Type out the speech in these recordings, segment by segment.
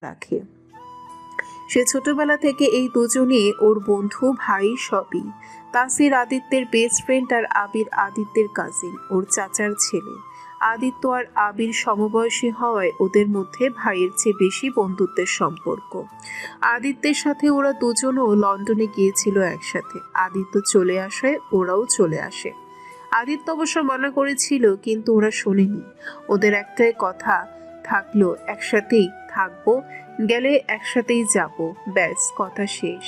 রাখে। সে ছোটবেলা থেকে এই দুজনে ওর বন্ধু ভাই সবই। তাসির আদিত্যের বেস্ট ফ্রেন্ড আর আবির আদিত্যের কাজিন, ওর চাচার ছেলে। আদিত্য আর আবির সমবয়সী হওয়ায় ওদের মধ্যে ভাইয়ের চেয়ে বেশি বন্ধুত্বের সম্পর্ক। আদিত্যের সাথে ওরা দুজনও লন্ডনে গিয়েছিল একসাথে। আদিত্য চলে আসায় ওরাও চলে আসে। আদিত্য অবশ্য মানা করেছিল, কিন্তু ওরা শোনেনি। ওদের একটাই কথা থাকলো, একসাথেই থাকবো, গেলে একসাথেই যাব, ব্যাস কথা শেষ।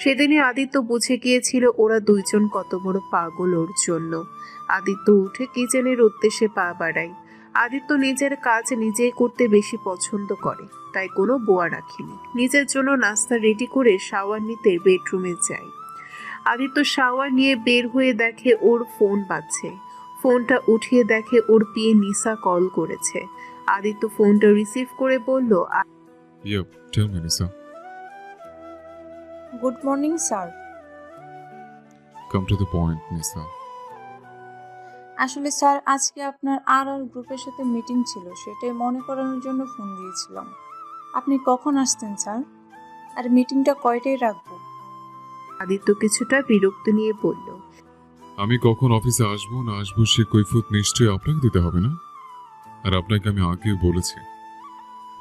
সেদিনই আদিত্য বুঝে গিয়েছিল ওরা দুইজন কত বড় পাগল ওর জন্য। আদিত্য উঠে কিচেনের উদ্দেশ্যে পা বাড়ায়। আদিত্য নিজের কাজ নিজেই করতে বেশি পছন্দ করে, তাই কোনো বোয়া রাখেনি। নিজের জন্য নাস্তা রেডি করে শাওয়ার নিতে বেডরুমে যায়। আদিত্য শাওয়ার নিয়ে বের হয়ে দেখে ওর ফোন বাজছে। ফোনটা উঠিয়ে দেখে ওর পিয়ে নিসা কল করেছে। আদিত্য ফোনটা রিসিভ করে বলল, Yep, tell me, Nisa. Good morning sir. Come to the point, Nisa. আসলে স্যার আজকে আপনার আর গ্রুপের সাথে মিটিং ছিল, সেটাই মনে করানোর জন্য ফোন দিয়েছিলাম। আপনি কখন আসতেন স্যার? আর মিটিংটা কয়টায় রাখবো? আদিত্য কিছুটা বিরক্ত নিয়ে বলল, আমি কখন অফিসে আসবো না আসবো সে কৈফিয়ত নিশ্চয়ই আপনাকে দিতে হবে না? আর আপনাকে আমি আগেও বলেছি,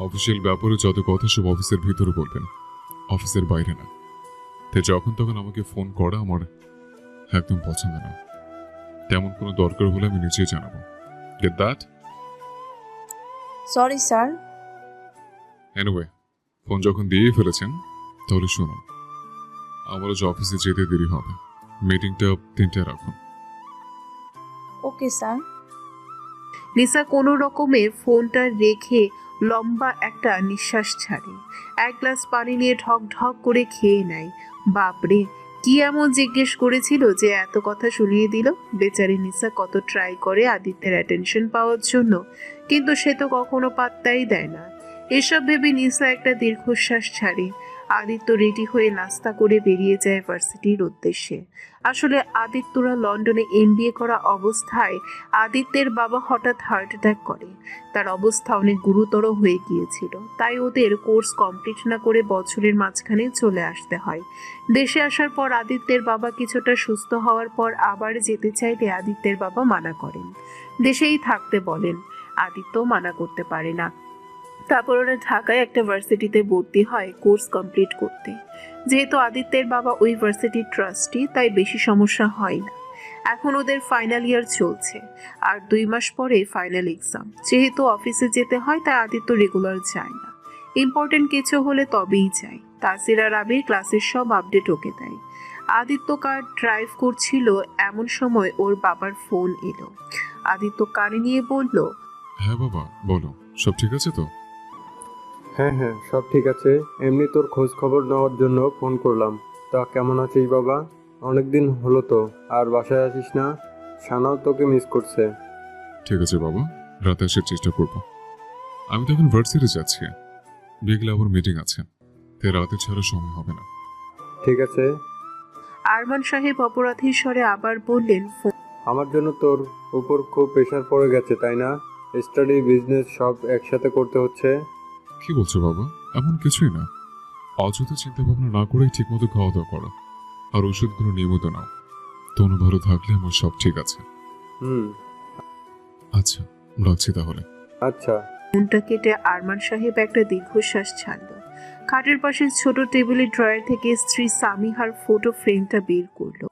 অফিসিয়াল ব্যাপারে যত কথা সব অফিসের ভিতরে বলবেন, অফিসের বাইরে না। তাই যখন তখন আমাকে ফোন করা আমার একদম পছন্দ না। তেমন কোনো দরকার হলে আমি নিচেই জানাবো। Get that? Sorry sir. Anyway, phone যখন দিয়েই ফেলেছেন তাহলে শুনুন, আমারও যে অফিসে যেতে দেরি হবে। মিটিংটা 3টায় রাখুন। Okay sir. নিসা কোনো রকমে ফোনটা রেখে লম্বা একটা নিঃশ্বাস ছাড়ে। এক গ্লাস পানি নিয়ে ঢক ঢক করে খেয়ে নেয়। বাপরে, কি এমন জিজ্ঞেস করেছিল যে এত কথা শুনিয়ে দিল? বেচারি নিসা কত ট্রাই করে আদিত্যের অ্যাটেনশন পাওয়ার জন্য, কিন্তু সে তো কখনো পাত্তাই দেয় না। এসব ভেবে নিসা একটা দীর্ঘশ্বাস ছাড়ে। আদিত্য রেডি হয়ে নাস্তা করে বেরিয়ে যায় ভার্সিটির উদ্দেশ্যে। আসলে আদিত্যরা লন্ডনে এমবিএ করা অবস্থায় আদিত্যের বাবা হঠাৎ হার্ট অ্যাটাক করে। তার অবস্থা অনেক গুরুতর হয়ে গিয়েছিল, তাই ওদের কোর্স কমপ্লিট না করে বছরের মাঝখানে চলে আসতে হয়। দেশে আসার পর আদিত্যের বাবা কিছুটা সুস্থ হওয়ার পর আবার যেতে চাইলে আদিত্যের বাবা মানা করেন, দেশেই থাকতে বলেন। আদিত্য মানা করতে পারে না। তারপর ওরা ঢাকায় একটা ভার্সিটিতে ভর্তি হয় কোর্স কমপ্লিট করতে। যেহেতু আদিত্যের বাবা ওই ভার্সিটির ট্রাস্টি, তাই বেশি সমস্যা হয় না। এখন ওদের ফাইনাল ইয়ার চলছে, আর 2 মাস পরে ফাইনাল এক্সাম। যেহেতু অফিসে যেতে হয় তাই আদিত্য রেগুলার যায় না। ইম্পর্টেন্ট কিছু হলে তবেই যায়। তাসির আর আবির ক্লাসের সব আপডেট ওকে দেয়। আদিত্য কার ড্রাইভ করছিল, এমন সময় ওর বাবার ফোন এলো। আদিত্য কানে নিয়ে বলল, হ্যাঁ বাবা, বলো, সব ঠিক আছে তো? হ্যাঁ হ্যাঁ, সব ঠিক আছে। এমনি তোর খোঁজ খবর নেওয়ার জন্য ফোন করলাম। তা কেমন আছিস বাবা? অনেকদিন হলো তো, আর বাসায় আসিস না। সানাও তোকে মিস করছে। ঠিক আছে বাবা, রাতে আসার চেষ্টা করব। আমি তো এখন ভার্সিটি যাচ্ছি, বিকেলে আবার মিটিং আছে, তাই রাতে ছাড়া সময় হবে না। ঠিক আছে। আরমান সাহেব অপরাধীর স্বরে আবার বললেন, আমার জন্য তোর উপর খুব প্রেশার পড়ে গেছে, তাই না? স্টাডি, বিজনেস সব একসাথে করতে হচ্ছে। কি বলছো বাবা? এমন কিছুই না। অযথা চিন্তা ভাবনা না করেই ঠিকমতো খাওয়া দাওয়া করো, আর ওষুধগুলো নিয়মিত নাও। তোমরা ভালো থাকলে আমার সব ঠিক আছে। হুম। আচ্ছা, রাখছি তাহলে। আচ্ছা। ফোনটা কেটে আরমান সাহেব একটা দীর্ঘশ্বাস ছাড়ল। খাটের পাশে ছোট টেবিলের ড্রয়ার থেকে স্ত্রী সামিহার ফটো ফ্রেমটা বের করলো।